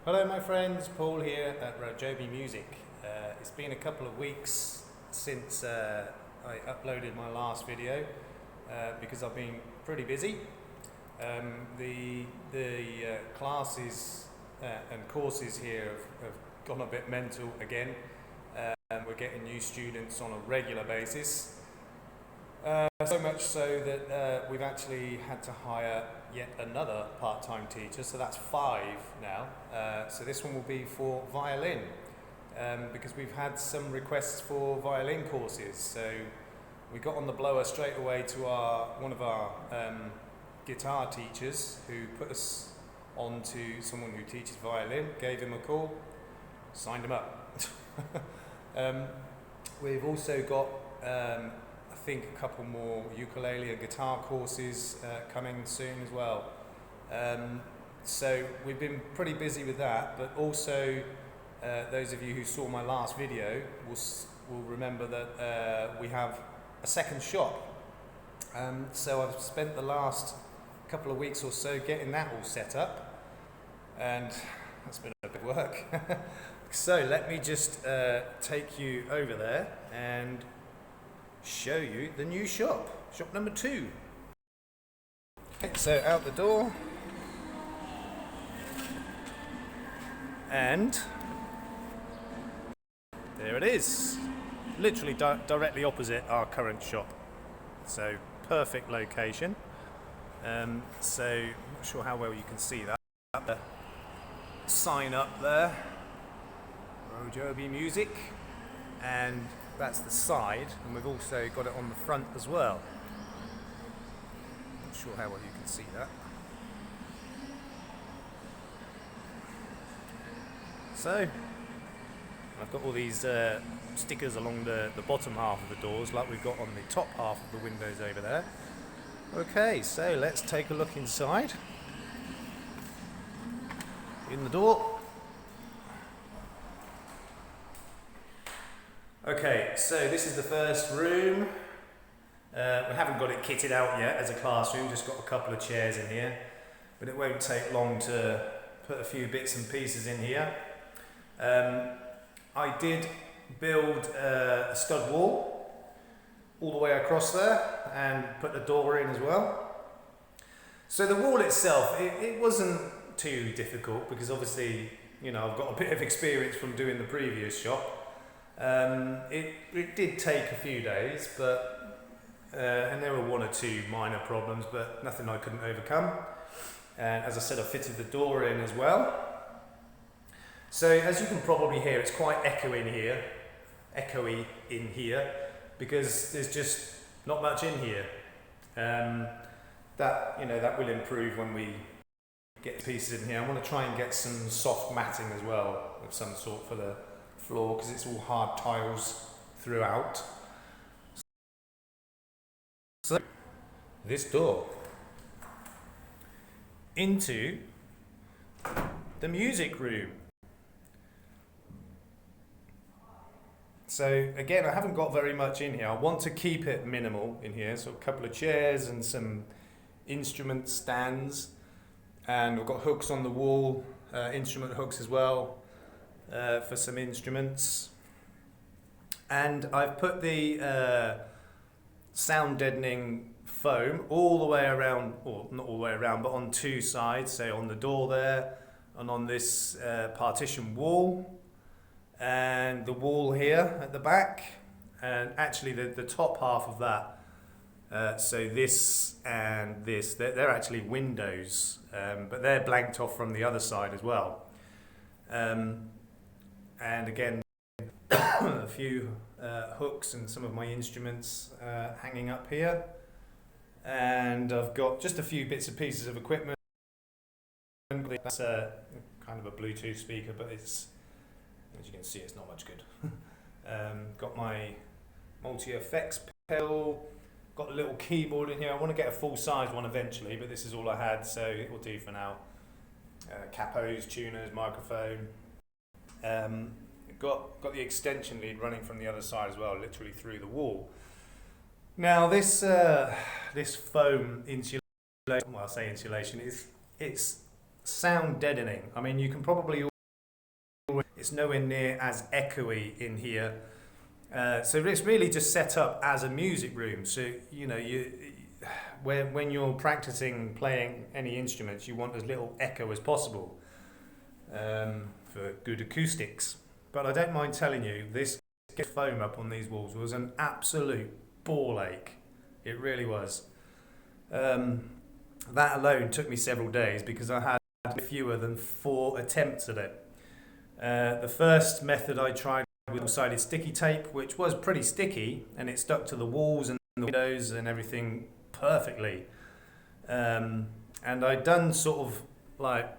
Hello my friends, Paul here at RoJoBe Music. It's been a couple of weeks since I uploaded my last video because I've been pretty busy. The classes and courses here have gone a bit mental again. We're getting new students on a regular basis. So much so that we've actually had to hire yet another part-time teacher, so that's 5 now. So this one will be for violin, because we've had some requests for violin courses. So we got on the blower straight away to one of our guitar teachers who put us on to someone who teaches violin, gave him a call, signed him up. We've also got I think a couple more ukulele and guitar courses coming soon as well. So we've been pretty busy with that, but also those of you who saw my last video will remember that we have a second shop. So I've spent the last couple of weeks or so getting that all set up, and that's been a bit of work. So let me just take you over there and show you the new shop number 2. Okay, so out the door, and there it is, literally directly opposite our current shop, so perfect location. So I'm not sure how well you can see that. The sign up there, RoJoBe Music, and that's the side, and we've also got it on the front as well. Not sure how well you can see that. So I've got all these stickers along the bottom half of the doors, like we've got on the top half of the windows over there. Okay, so let's take a look inside. In the door. Okay, so this is the first room. We haven't got it kitted out yet as a classroom, just got a couple of chairs in here, but it won't take long to put a few bits and pieces in here. I did build a stud wall all the way across there and put the door in as well. So the wall itself, it wasn't too difficult because obviously, you know, I've got a bit of experience from doing the previous shop. It did take a few days, but and there were 1 or 2 minor problems, but nothing I couldn't overcome. And as I said, I fitted the door in as well. So as you can probably hear, it's quite echoey in here, because there's just not much in here. That will improve when we get the pieces in here. I want to try and get some soft matting as well of some sort for the floor, because it's all hard tiles throughout. So this door into the music room. So again, I haven't got very much in here. I want to keep it minimal in here, so a couple of chairs and some instrument stands, and I've got hooks on the wall, instrument hooks as well, for some instruments. And I've put the sound deadening foam all the way around, or not all the way around, but on 2 sides, so on the door there and on this partition wall, and the wall here at the back, and actually the top half of that, so this and this, they're actually windows, but they're blanked off from the other side as well. And again, a few hooks and some of my instruments hanging up here. And I've got just a few bits and pieces of equipment. That's kind of a Bluetooth speaker, but it's, as you can see, it's not much good. Got my multi-effects pedal, got a little keyboard in here. I want to get a full-size one eventually, but this is all I had, so it will do for now. Capos, tuners, microphone. Got the extension lead running from the other side as well, literally through the wall. Now this foam insulation, well, I say insulation, it's sound deadening. I mean, you can probably It's nowhere near as echoey in here. So it's really just set up as a music room. So when you're practicing playing any instruments, you want as little echo as possible for good acoustics. But I don't mind telling you, this foam up on these walls was an absolute ball ache. It really was. That alone took me several days because I had fewer than 4 attempts at it. The first method I tried with double-sided sticky tape, which was pretty sticky, and it stuck to the walls and the windows and everything perfectly. And I'd done sort of like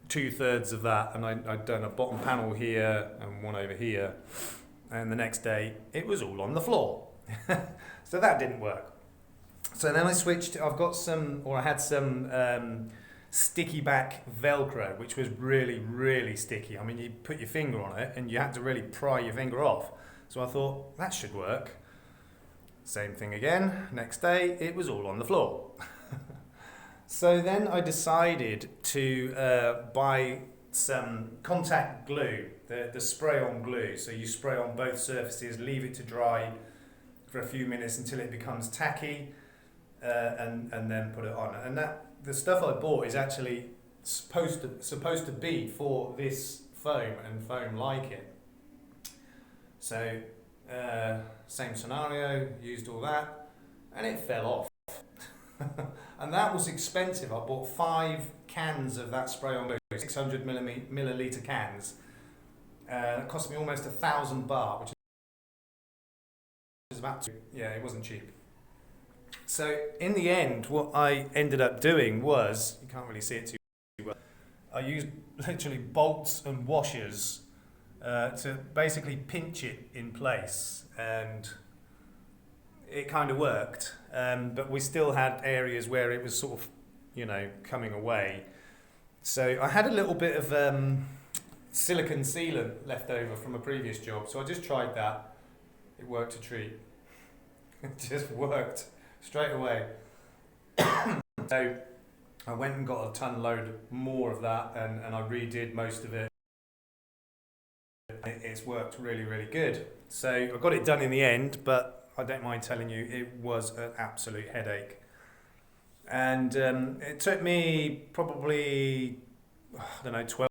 2/3 of that, and I'd done a bottom panel here and one over here, and the next day it was all on the floor. So that didn't work. So then I switched. I had some sticky back Velcro, which was really, really sticky. I mean, you put your finger on it and you had to really pry your finger off. So I thought, that should work. Same thing again. Next day, it was all on the floor. So then I decided to buy some contact glue, the spray-on glue. So you spray on both surfaces, leave it to dry for a few minutes until it becomes tacky, and then put it on. And the stuff I bought is actually supposed to be for this foam and foam like it. So same scenario, used all that, and it fell off. And that was expensive. I bought 5 cans of that spray on glue, 600 milliliter cans. It cost me almost 1,000 baht, which is about it wasn't cheap. So in the end, what I ended up doing was, you can't really see it too well, I used literally bolts and washers to basically pinch it in place, and it kind of worked. But we still had areas where it was sort of, coming away. So I had a little bit of silicone sealant left over from a previous job, so I just tried that. It worked a treat. It just worked straight away. So I went and got a ton load more of that, and I redid most of it. It's worked really, really good. So I got it done in the end, but I don't mind telling you, it was an absolute headache. And it took me probably, 12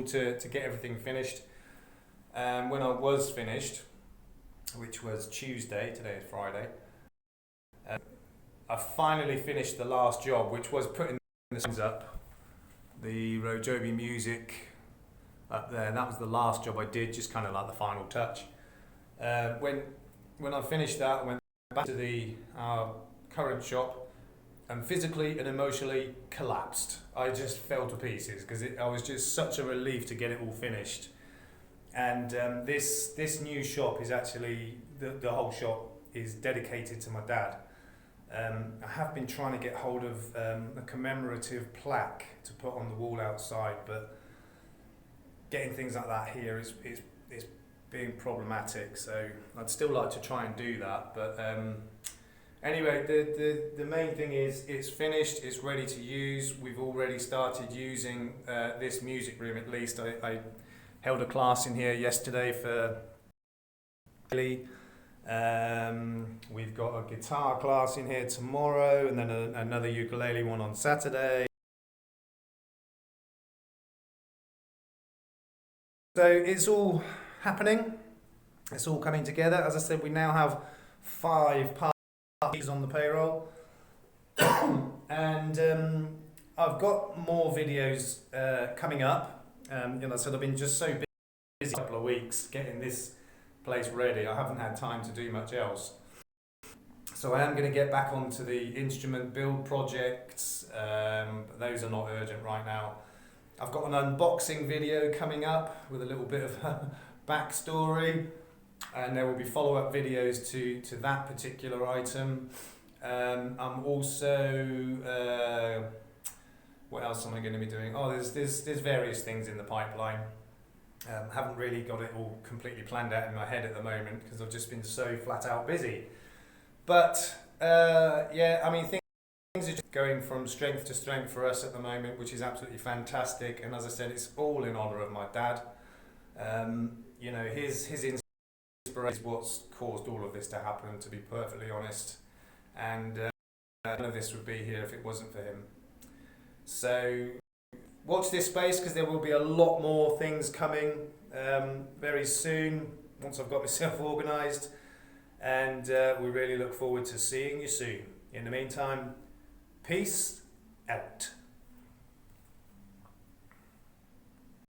to get everything finished. And when I was finished, which was Tuesday, today is Friday, I finally finished the last job, which was putting the signs up, the RoJoBe music up there. That was the last job I did, just kind of like the final touch. When I finished that, I went back to our current shop and physically and emotionally collapsed. I just fell to pieces because I was just such a relief to get it all finished. And this new shop is actually, the whole shop is dedicated to my dad. I have been trying to get hold of a commemorative plaque to put on the wall outside, but getting things like that here is being problematic. So I'd still like to try and do that. But anyway, the main thing is it's finished, it's ready to use. We've already started using this music room. At least I held a class in here yesterday for Billy. We've got a guitar class in here tomorrow, and then another ukulele one on Saturday. So it's all happening, it's all coming together. As I said, we now have 5 parties on the payroll. And I've got more videos coming up. So I've been just so busy a couple of weeks getting this place ready. I haven't had time to do much else. So I am going to get back onto the instrument build projects. But those are not urgent right now. I've got an unboxing video coming up with a little bit of backstory, and there will be follow-up videos to that particular item. I'm also what else am I going to be doing? Oh, there's various things in the pipeline. Haven't really got it all completely planned out in my head at the moment because I've just been so flat out busy. But things are just going from strength to strength for us at the moment, which is absolutely fantastic. And as I said, it's all in honour of my dad. You know, his inspiration is what's caused all of this to happen, to be perfectly honest. And none of this would be here if it wasn't for him. So watch this space, because there will be a lot more things coming very soon once I've got myself organised. And we really look forward to seeing you soon. In the meantime, peace out.